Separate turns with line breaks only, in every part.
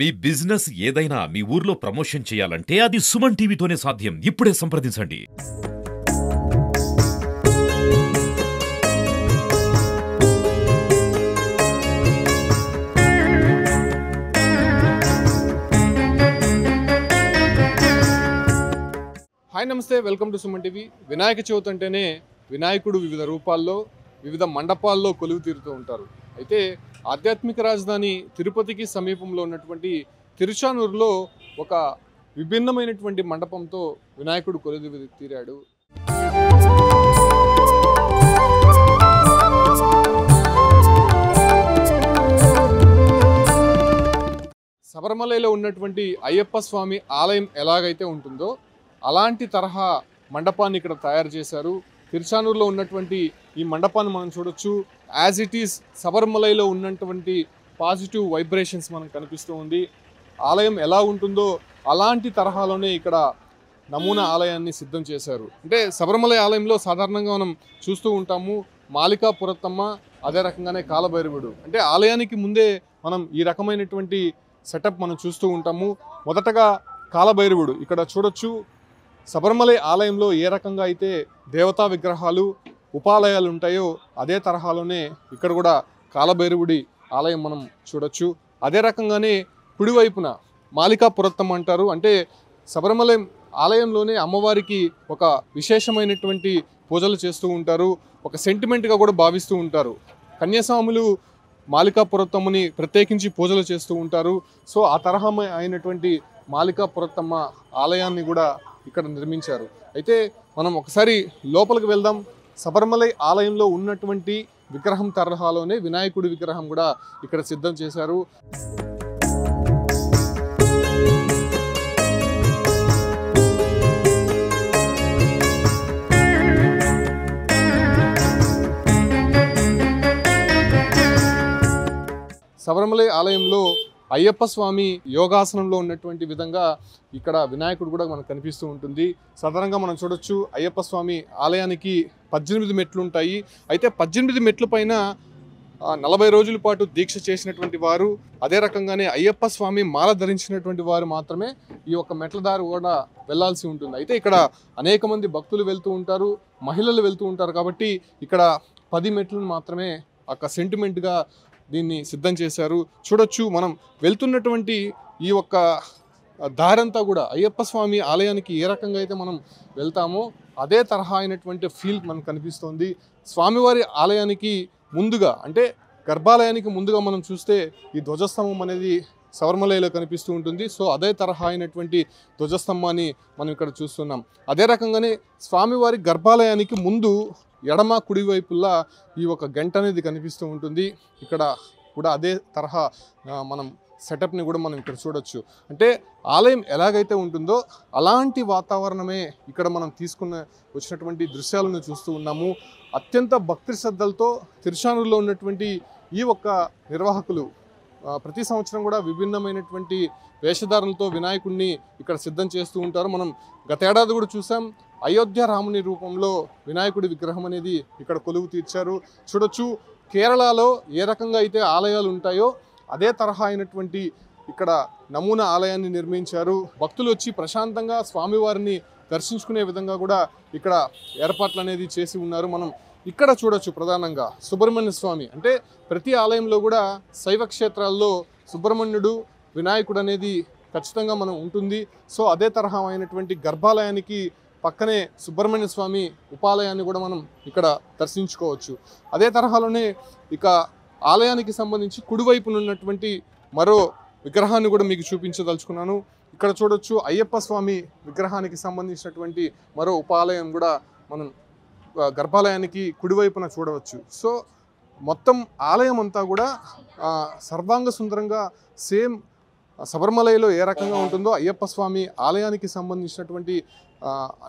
మీ business ఏదైనా మీ ఊర్లో promotion చేయాలంటే అది సుమన్ టీవీతోనే సాధ్యం. ఇప్పుడే సంప్రదించండి.
హాయ్ నమస్తే, welcome to Suman TV. Vinayaka Chavithi అంటేనే వినాయకుడు వివిధ రూపాల్లో వివిధ మండపాల్లో కొలువు తీరుతూ ఉంటారు. అయితే ఆధ్యాత్మిక రాజధాని తిరుపతికి సమీపంలో ఉన్నటువంటి తిరుచానూరులో ఒక విభిన్నమైనటువంటి మండపంతో వినాయకుడు కొలువు తీరాడు. శబరిమలలో ఉన్నటువంటి అయ్యప్ప స్వామి ఆలయం ఎలాగైతే ఉంటుందో అలాంటి తరహా మండపాన్ని ఇక్కడ తయారు చేశారు. తిరుచానూరులో ఉన్నటువంటి ఈ మండపాన్ని మనం చూడొచ్చు. యాజ్ ఇట్ ఈస్ శబరిమలలో ఉన్నటువంటి పాజిటివ్ వైబ్రేషన్స్ మనకు కనిపిస్తూ ఉంది. ఆలయం ఎలా ఉంటుందో అలాంటి తరహాలోనే ఇక్కడ నమూనా ఆలయాన్ని సిద్ధం చేశారు. అంటే శబరిమల ఆలయంలో సాధారణంగా మనం చూస్తూ ఉంటాము మాలికా పురత్తమ్మ, అదే రకంగానే కాలభైరవుడు. అంటే ఆలయానికి ముందే మనం ఈ రకమైనటువంటి సెటప్ మనం చూస్తూ ఉంటాము. మొదటగా కాలభైరవుడు ఇక్కడ చూడొచ్చు. శబరిమల ఆలయంలో ఏ రకంగా అయితే దేవతా విగ్రహాలు ఉపాలయాలు ఉంటాయో అదే తరహాలోనే ఇక్కడ కూడా కాలభైరవుడి ఆలయం మనం చూడొచ్చు. అదే రకంగానే కుడివైపున మాలికా పురత్తమ్మ అంటారు. అంటే శబరిమల ఆలయంలోనే అమ్మవారికి ఒక విశేషమైనటువంటి పూజలు చేస్తూ ఉంటారు. ఒక సెంటిమెంట్గా కూడా భావిస్తూ ఉంటారు. కన్యాస్వాములు మాలికా పురత్తమ్మని ప్రత్యేకించి పూజలు చేస్తూ ఉంటారు. సో ఆ తరహా అయినటువంటి మాలికా పురత్తమ్మ ఆలయాన్ని కూడా ఇక్కడ నిర్మించారు. అయితే మనం ఒకసారి లోపలికి వెళ్దాం. శబరిమల ఆలయంలో ఉన్నటువంటి విగ్రహం తరహాలోనే వినాయకుడి విగ్రహం కూడా ఇక్కడ సిద్ధం చేశారు. శబరిమల ఆలయంలో అయ్యప్ప స్వామి యోగాసనంలో ఉన్నటువంటి విధంగా ఇక్కడ వినాయకుడు కూడా మనకు కనిపిస్తూ ఉంటుంది. సాధారణంగా మనం చూడొచ్చు అయ్యప్ప స్వామి ఆలయానికి 18 మెట్లు ఉంటాయి. అయితే 18 మెట్ల పైన 40 రోజుల పాటు దీక్ష చేసినటువంటి వారు, అదే రకంగానే అయ్యప్ప స్వామి మాల ధరించినటువంటి వారు మాత్రమే ఈ యొక్క మెట్ల దారి కూడా వెళ్లాల్సి ఉంటుంది. అయితే ఇక్కడ అనేక మంది భక్తులు వెళ్తూ ఉంటారు, మహిళలు వెళ్తూ ఉంటారు. కాబట్టి ఇక్కడ 10 మెట్లను మాత్రమే ఒక సెంటిమెంట్గా దీన్ని సిద్ధం చేశారు. చూడొచ్చు మనం వెళ్తున్నటువంటి ఈ ఒక్క దారంతా కూడా అయ్యప్ప స్వామి ఆలయానికి ఏ రకంగా అయితే మనం వెళ్తామో అదే తరహా అయినటువంటి ఫీల్ మనకు కనిపిస్తుంది. స్వామివారి ఆలయానికి ముందుగా అంటే గర్భాలయానికి ముందుగా మనం చూస్తే ఈ ధ్వజస్తంభం అనేది శబరిమలలో కనిపిస్తూ ఉంటుంది. సో అదే తరహా అయినటువంటి ధ్వజస్తంభాన్ని మనం ఇక్కడ చూస్తున్నాం. అదే రకంగానే స్వామివారి గర్భాలయానికి ముందు ఎడమ కుడివైపులా ఈ ఒక గంట అనేది కనిపిస్తూ ఉంటుంది. ఇక్కడ కూడా అదే తరహా మనం సెటప్ని కూడా మనం ఇక్కడ చూడొచ్చు. అంటే ఆలయం ఎలాగైతే ఉంటుందో అలాంటి వాతావరణమే ఇక్కడ మనం వచ్చినటువంటి దృశ్యాలను చూస్తూ ఉన్నాము. అత్యంత భక్తి శ్రద్ధలతో తిరుచానూరులో ఉన్నటువంటి ఈ ఒక్క నిర్వాహకులు ప్రతి సంవత్సరం కూడా విభిన్నమైనటువంటి వేషధారణలతో వినాయకుడిని ఇక్కడ సిద్ధం చేస్తూ ఉంటారు. మనం గత ఏడాది కూడా చూసాం. అయోధ్య రాముని రూపంలో వినాయకుడి విగ్రహం అనేది ఇక్కడ కొలువు తీర్చారు. చూడొచ్చు కేరళలో ఏ రకంగా అయితే ఆలయాలు ఉంటాయో అదే తరహా అయినటువంటి ఇక్కడ నమూనా ఆలయాన్ని నిర్మించారు. భక్తులు వచ్చి ప్రశాంతంగా స్వామివారిని దర్శించుకునే విధంగా కూడా ఇక్కడ ఏర్పాట్లు అనేది చేసి ఉన్నారు. మనం ఇక్కడ చూడొచ్చు ప్రధానంగా సుబ్రహ్మణ్య స్వామి. అంటే ప్రతి ఆలయంలో కూడా శైవ క్షేత్రాల్లో సుబ్రహ్మణ్యుడు వినాయకుడు అనేది ఖచ్చితంగా మనం ఉంటుంది. సో అదే తరహా అయినటువంటి గర్భాలయానికి పక్కనే సుబ్రహ్మణ్య స్వామి ఉపాలయాన్ని కూడా మనం ఇక్కడ దర్శించుకోవచ్చు. అదే తరహాలోనే ఇక ఆలయానికి సంబంధించి కుడివైపున ఉన్నటువంటి మరో విగ్రహాన్ని కూడా మీకు చూపించదలుచుకున్నాను. ఇక్కడ చూడొచ్చు అయ్యప్ప స్వామి విగ్రహానికి సంబంధించినటువంటి మరో ఉపాలయం కూడా మనం గర్భాలయానికి కుడివైపున చూడవచ్చు. సో మొత్తం ఆలయం అంతా కూడా సర్వాంగ సుందరంగా సేమ్ శబరిమలలో ఏ రకంగా ఉంటుందో అయ్యప్ప స్వామి ఆలయానికి సంబంధించినటువంటి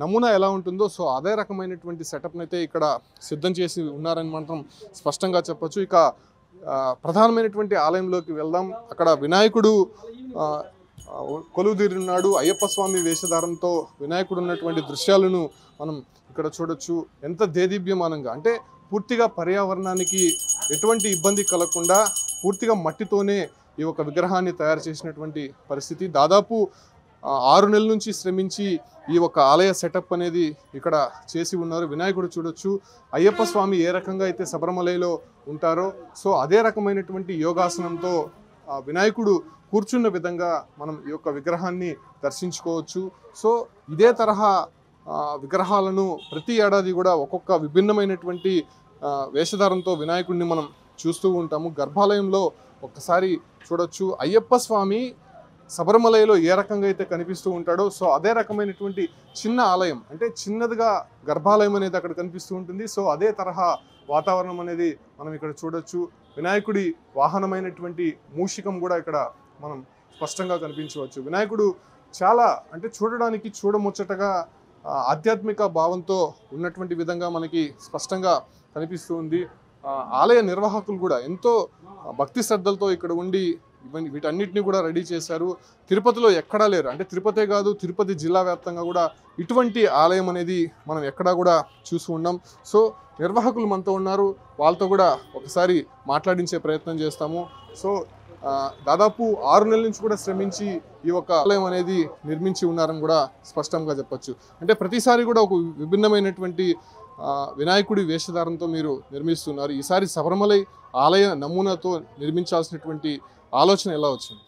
నమూనా ఎలా ఉంటుందో సో అదే రకమైనటువంటి సెటప్ని అయితే ఇక్కడ సిద్ధం చేసి ఉన్నారని మాత్రం స్పష్టంగా చెప్పొచ్చు. ఇక ప్రధానమైనటువంటి ఆలయంలోకి వెళ్దాం. అక్కడ వినాయకుడు కొలువుదీరున్నాడు. అయ్యప్ప స్వామి వేషధారంతో వినాయకుడు ఉన్నటువంటి దృశ్యాలను మనం ఇక్కడ చూడొచ్చు. ఎంత దేదీప్యమానంగా అంటే పూర్తిగా పర్యావరణానికి ఎటువంటి ఇబ్బంది కలగకుండా పూర్తిగా మట్టితోనే ఈ ఒక విగ్రహాన్ని తయారు చేసినటువంటి పరిస్థితి. దాదాపు 6 నెలల నుంచి శ్రమించి ఈ ఒక ఆలయ సెటప్ అనేది ఇక్కడ చేసి ఉన్నారు. వినాయకుడు చూడొచ్చు, అయ్యప్ప స్వామి ఏ రకంగా అయితే శబరిమలలో ఉంటారో సో అదే రకమైనటువంటి యోగాసనంతో వినాయకుడు కూర్చున్న విధంగా మనం ఈ యొక్క విగ్రహాన్ని దర్శించుకోవచ్చు. సో ఇదే తరహా విగ్రహాలను ప్రతి ఏడాది కూడా ఒక్కొక్క విభిన్నమైనటువంటి వేషధారంతో వినాయకుడిని మనం చూస్తూ ఉంటాము. గర్భాలయంలో ఒక్కసారి చూడొచ్చు, అయ్యప్ప స్వామి శబరిమలలో ఏ రకంగా అయితే కనిపిస్తూ ఉంటాడో సో అదే రకమైనటువంటి చిన్న ఆలయం, అంటే చిన్నదిగా గర్భాలయం అనేది అక్కడ కనిపిస్తూ ఉంటుంది. సో అదే తరహా వాతావరణం అనేది మనం ఇక్కడ చూడొచ్చు. వినాయకుడి వాహనమైనటువంటి మూషికం కూడా ఇక్కడ మనం స్పష్టంగా కనిపించవచ్చు. వినాయకుడు చాలా అంటే చూడడానికి చూడముచ్చటగా ఆధ్యాత్మిక భావంతో ఉన్నటువంటి విధంగా మనకి స్పష్టంగా కనిపిస్తూ ఉంది. ఆలయ నిర్వాహకులు కూడా ఎంతో భక్తి శ్రద్ధలతో ఇక్కడ ఉండి వీటన్నిటిని కూడా రెడీ చేశారు. తిరుపతిలో ఎక్కడా లేరు, అంటే తిరుపతే కాదు తిరుపతి జిల్లా వ్యాప్తంగా కూడా ఇటువంటి ఆలయం అనేది మనం ఎక్కడా కూడా చూసి ఉన్నాం. సో నిర్వాహకులు మనతో ఉన్నారు, వాళ్ళతో కూడా ఒకసారి మాట్లాడించే ప్రయత్నం చేస్తాము. సో దాదాపు 6 నెలల నుంచి కూడా శ్రమించి ఈ ఒక ఆలయం అనేది నిర్మించి ఉన్నారని కూడా స్పష్టంగా చెప్పొచ్చు. అంటే ప్రతిసారి కూడా ఒక విభిన్నమైనటువంటి వినాయకుడి వేషధారంతో మీరు నిర్మిస్తున్నారు. ఈసారి శబరిమలై ఆలయ నమూనాతో నిర్మించాల్సినటువంటి ఆలోచన ఎలా వచ్చింది?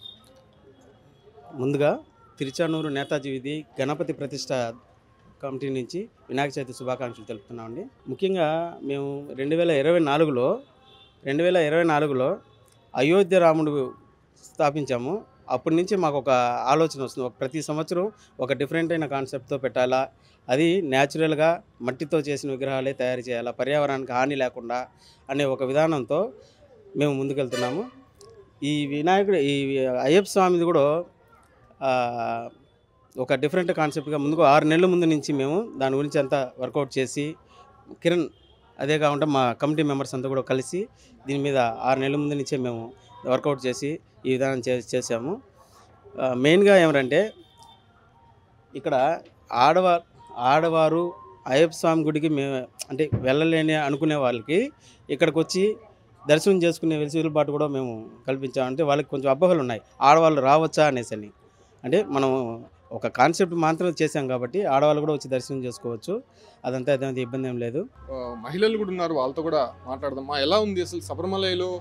ముందుగా తిరుచానూరు నేతాజీ వీధి గణపతి ప్రతిష్ట కమిటీ నుంచి వినాయక చవితి శుభాకాంక్షలు తెలుపుతున్నామండి. ముఖ్యంగా మేము 2024లో అయోధ్య రాముడు స్థాపించాము. అప్పటి నుంచి మాకు ఒక ఆలోచన వస్తుంది, ప్రతి సంవత్సరం ఒక డిఫరెంట్ అయిన కాన్సెప్ట్తో పెట్టాలా, అది న్యాచురల్గా మట్టితో చేసిన విగ్రహాలే తయారు చేయాలా, పర్యావరణానికి హాని లేకుండా అనే ఒక విధానంతో మేము ముందుకెళ్తున్నాము. ఈ వినాయకుడు ఈ అయ్యప్ప స్వామిది కూడా ఒక డిఫరెంట్ కాన్సెప్ట్గా ముందుకు 6 నెలల ముందు నుంచి మేము దాని గురించి అంతా వర్కౌట్ చేసి కిరణ్ అదే కాకుండా మా కమిటీ మెంబర్స్ అంతా కూడా కలిసి దీని మీద 6 నెలల ముందు నుంచే మేము వర్కౌట్ చేసి ఈ విధానం చేసాము. మెయిన్గా ఏమిటంటే ఇక్కడ ఆడవారు అయ్యప్ప స్వామి గుడికి మేము అంటే వెళ్ళలేని అనుకునే వాళ్ళకి ఇక్కడికి వచ్చి దర్శనం చేసుకునే వెసులుబాటు కూడా మేము కల్పించాము. అంటే వాళ్ళకి కొంచెం అపోహలు ఉన్నాయి, ఆడవాళ్ళు రావచ్చా అనేసి అని. అంటే మనం ఒక కాన్సెప్ట్ మాత్రం చేసాం కాబట్టి ఆడవాళ్ళు కూడా వచ్చి దర్శనం చేసుకోవచ్చు, అదంతా అదేంత ఇబ్బంది ఏం లేదు.
మహిళలు కూడా ఉన్నారు, వాళ్ళతో కూడా మాట్లాడదాం. ఎలా ఉంది అసలు శబరిమలలో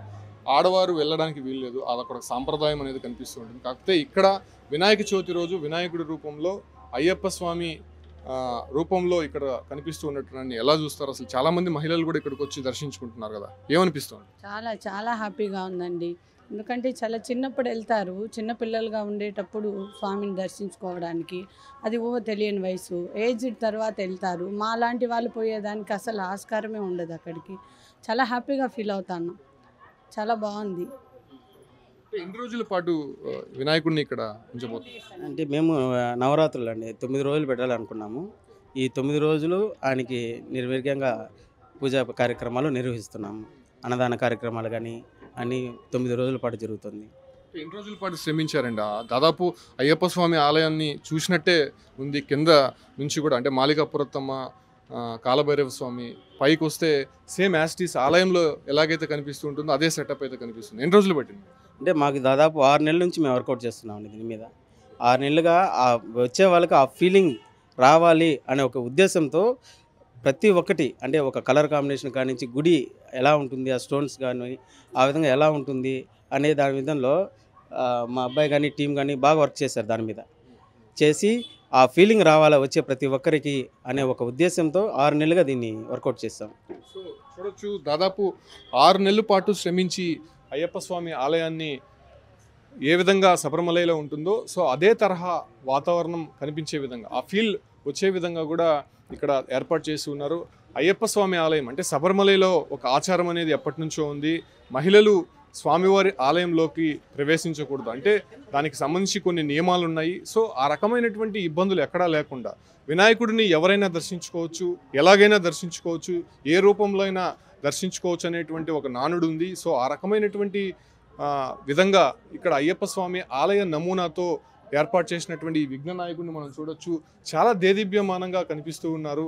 ఆడవారు వెళ్ళడానికి వీల్లేదు, అది అక్కడ సాంప్రదాయం అనేది కనిపిస్తూ ఉంటుంది. కాకపోతే ఇక్కడ వినాయక చవితి రోజు వినాయకుడి రూపంలో అయ్యప్ప స్వామి రూపంలో ఇక్కడ కనిపిస్తూ ఉన్నట్టు ఎలా చూస్తారు? అసలు చాలా మంది మహిళలు కూడా ఇక్కడికి వచ్చి దర్శించుకుంటున్నారు కదా, ఏమనిపిస్తుంది?
చాలా చాలా హ్యాపీగా ఉందండి. ఎందుకంటే చాలా చిన్నప్పుడు వెళ్తారు, చిన్నపిల్లలుగా ఉండేటప్పుడు స్వామిని దర్శించుకోవడానికి, అది తెలియని వయసు, ఏజ్ తర్వాత వెళ్తారు. మా లాంటి వాళ్ళు పోయేదానికి అసలు ఆస్కారమే ఉండదు. అక్కడికి చాలా హ్యాపీగా ఫీల్ అవుతాను, చాలా బాగుంది.
ఎన్ని రోజుల పాటు వినాయకుడిని ఇక్కడ ఉంచబోతున్నారు?
అంటే మేము నవరాత్రులు అండి 9 రోజులు పెట్టాలనుకున్నాము. ఈ 9 రోజులు ఆయనకి నిర్విఘ్నంగా పూజా కార్యక్రమాలు నిర్వహిస్తున్నాము. అన్నదాన కార్యక్రమాలు కానీ అన్నీ 9 రోజుల పాటు జరుగుతుంది.
ఎన్ని రోజుల పాటు శ్రమించారండి? దాదాపు అయ్యప్ప స్వామి ఆలయాన్ని చూసినట్టే ఉంది కింద నుంచి కూడా, అంటే మాలికాపురత్తమ్మ, కాలభైరవ స్వామి, పైకి వస్తే సేమ్ యాస్టీస్ ఆలయంలో ఎలాగైతే కనిపిస్తూ ఉంటుందో అదే సెటప్ అయితే కనిపిస్తుంది. ఎన్ని రోజులు పట్టింది?
అంటే మాకు దాదాపు 6 నెలల నుంచి మేము వర్కౌట్ చేస్తున్నామండి దీని మీద. 6 నెలలుగా వచ్చే వాళ్ళకి ఆ ఫీలింగ్ రావాలి అనే ఒక ఉద్దేశంతో ప్రతి ఒక్కటి, అంటే ఒక కలర్ కాంబినేషన్ కానించి గుడి ఎలా ఉంటుంది, ఆ స్టోన్స్ కానీ ఆ విధంగా ఎలా ఉంటుంది అనే దాని విధంలో మా అబ్బాయి కానీ టీం కానీ బాగా వర్క్ చేశారు. దాని మీద చేసి ఆ ఫీలింగ్ రావాలా వచ్చే ప్రతి ఒక్కరికి అనే ఒక ఉద్దేశంతో 6 నెలలుగా దీన్ని వర్కౌట్ చేస్తాం.
సో చూడొచ్చు, దాదాపు 6 నెలల పాటు శ్రమించి అయ్యప్ప స్వామి ఆలయాన్ని ఏ విధంగా శబరిమలలో ఉంటుందో సో అదే తరహా వాతావరణం కనిపించే విధంగా, ఆ ఫీల్ వచ్చే విధంగా కూడా ఇక్కడ ఏర్పాటు చేసి ఉన్నారు. అయ్యప్ప స్వామి ఆలయం అంటే శబరిమలలో ఒక ఆచారం అనేది ఎప్పటి నుంచో ఉంది. మహిళలు స్వామివారి ఆలయంలోకి ప్రవేశించకూడదు, అంటే దానికి సంబంధించి కొన్ని నియమాలు ఉన్నాయి. సో ఆ రకమైనటువంటి ఇబ్బందులు ఎక్కడా లేకుండా వినాయకుడిని ఎవరైనా దర్శించుకోవచ్చు, ఎలాగైనా దర్శించుకోవచ్చు, ఏ రూపంలో అయినా దర్శించుకోవచ్చు అనేటువంటి ఒక నానుడు ఉంది. సో ఆ రకమైనటువంటి విధంగా ఇక్కడ అయ్యప్ప స్వామి ఆలయ నమూనాతో ఏర్పాటు చేసినటువంటి ఈ విఘ్న నాయకుడిని మనం చూడొచ్చు. చాలా దేదీప్యమానంగా కనిపిస్తూ ఉన్నారు.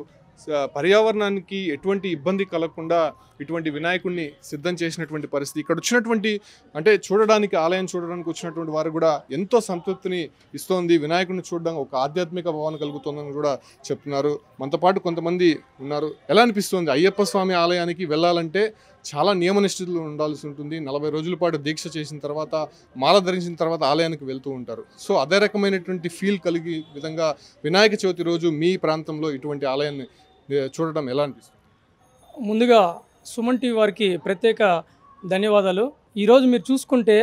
పర్యావరణానికి ఎటువంటి ఇబ్బంది కలగకుండా ఇటువంటి వినాయకుడిని సిద్ధం చేసినటువంటి పరిస్థితి. ఇక్కడ వచ్చినటువంటి అంటే చూడడానికి ఆలయం చూడడానికి వచ్చినటువంటి వారు కూడా ఎంతో సంతృప్తిని ఇస్తోంది. వినాయకుడిని చూడడం ఒక ఆధ్యాత్మిక భావన కలుగుతుందని కూడా చెప్తున్నారు. మనతో పాటు కొంతమంది ఉన్నారు. ఎలా అనిపిస్తుంది? అయ్యప్ప స్వామి ఆలయానికి వెళ్ళాలంటే చాలా నియమనిష్ఠతలు ఉండాల్సి ఉంటుంది. 40 రోజుల పాటు దీక్ష చేసిన తర్వాత మాల ధరించిన తర్వాత ఆలయానికి వెళ్తూ ఉంటారు. సో అదే రకమైనటువంటి ఫీల్ కలిగి విధంగా వినాయక చవితి రోజు మీ ప్రాంతంలో ఇటువంటి ఆలయాన్ని చూడడం ఎలా అనిపిస్తుంది?
ముందుగా సుమన్ టీవీ వారికి ప్రత్యేక ధన్యవాదాలు. ఈరోజు మీరు చూసుకుంటే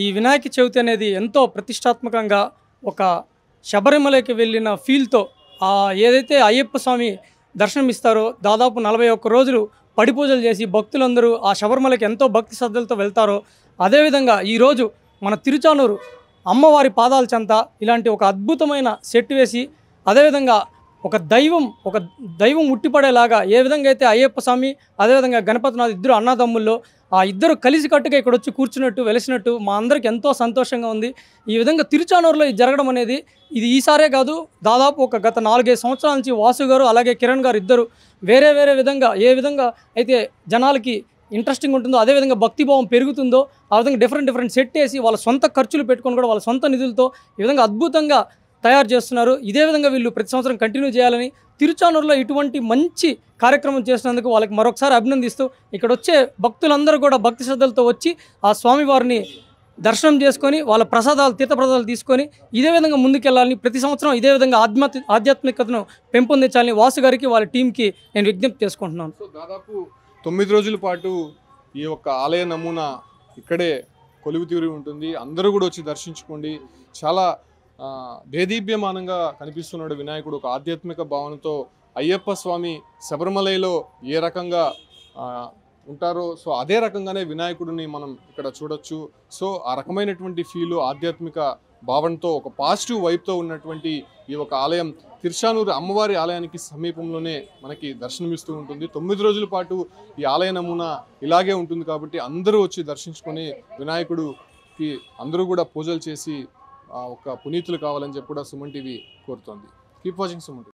ఈ వినాయక చవితి అనేది ఎంతో ప్రతిష్టాత్మకంగా ఒక శబరిమలకి వెళ్ళిన ఫీల్తో ఏదైతే అయ్యప్ప స్వామి దర్శనం ఇస్తారో దాదాపు 41 రోజులు పడి పూజలు చేసి భక్తులందరూ ఆ శబరిమలకి ఎంతో భక్తి శ్రద్ధలతో వెళ్తారో అదేవిధంగా ఈరోజు మన తిరుచానూరు అమ్మవారి పాదాల చెంత ఇలాంటి ఒక అద్భుతమైన సెట్ వేసి అదేవిధంగా ఒక దైవం ఉట్టిపడేలాగా ఏ విధంగా అయితే అయ్యప్ప స్వామి అదేవిధంగా గణపతినాథ్ ఇద్దరు అన్నదమ్ముల్లో ఆ ఇద్దరు కలిసికట్టుగా ఇక్కడ వచ్చి కూర్చున్నట్టు వెలిసినట్టు మా అందరికి ఎంతో సంతోషంగా ఉంది. ఈ విధంగా తిరుచానూరులో ఇది జరగడం అనేది ఇది ఈసారే కాదు, దాదాపు ఒక గత 4-5 సంవత్సరాల నుంచి వాసు గారు అలాగే కిరణ్ గారు ఇద్దరు వేరే విధంగా ఏ విధంగా అయితే జనాలకి ఇంట్రెస్టింగ్ ఉంటుందో అదేవిధంగా భక్తిభావం పెరుగుతుందో ఆ విధంగా డిఫరెంట్ సెట్ వేసి వాళ్ళ సొంత ఖర్చులు పెట్టుకొని కూడా వాళ్ళ సొంత నిధులతో ఈ విధంగా అద్భుతంగా తయారు చేస్తున్నారు. ఇదే విధంగా వీళ్ళు ప్రతి సంవత్సరం కంటిన్యూ చేయాలని తిరుచానూరులో ఇటువంటి మంచి కార్యక్రమం చేసినందుకు వాళ్ళకి మరొకసారి అభినందిస్తూ ఇక్కడ వచ్చే భక్తులందరూ కూడా భక్తి శ్రద్ధలతో వచ్చి ఆ స్వామివారిని దర్శనం చేసుకొని వాళ్ళ తీర్థప్రసాదాలు తీసుకొని ఇదే విధంగా ముందుకెళ్ళాలని ప్రతి సంవత్సరం ఇదే విధంగా ఆధ్యాత్మికతను పెంపొందించాలని వాసు గారికి వాళ్ళ టీంకి నేను విజ్ఞప్తి చేసుకుంటున్నాను.
సో దాదాపు 9 రోజుల పాటు ఈ యొక్క ఆలయ నమూనా ఇక్కడే కొలువు తీరి ఉంటుంది. అందరూ కూడా వచ్చి దర్శించుకోండి. చాలా దేదీప్యమానంగా కనిపిస్తున్నాడు వినాయకుడు. ఒక ఆధ్యాత్మిక భావనతో అయ్యప్ప స్వామి శబరిమలలో ఏ రకంగా ఉంటారో సో అదే రకంగానే వినాయకుడిని మనం ఇక్కడ చూడొచ్చు. సో ఆ రకమైనటువంటి ఫీలు ఆధ్యాత్మిక భావనతో ఒక పాజిటివ్ వైబ్తో ఉన్నటువంటి ఈ ఒక ఆలయం తిరుచానూరు అమ్మవారి ఆలయానికి సమీపంలోనే మనకి దర్శనమిస్తూ ఉంటుంది. 9 రోజుల పాటు ఈ ఆలయ నమూనా ఇలాగే ఉంటుంది కాబట్టి అందరూ వచ్చి దర్శించుకొని వినాయకుడికి అందరూ కూడా పూజలు చేసి ఒక పునీతులు కావాలని చెప్పి కూడా సుమన్ టీవీ కోరుతోంది. Keep watching Suman TV.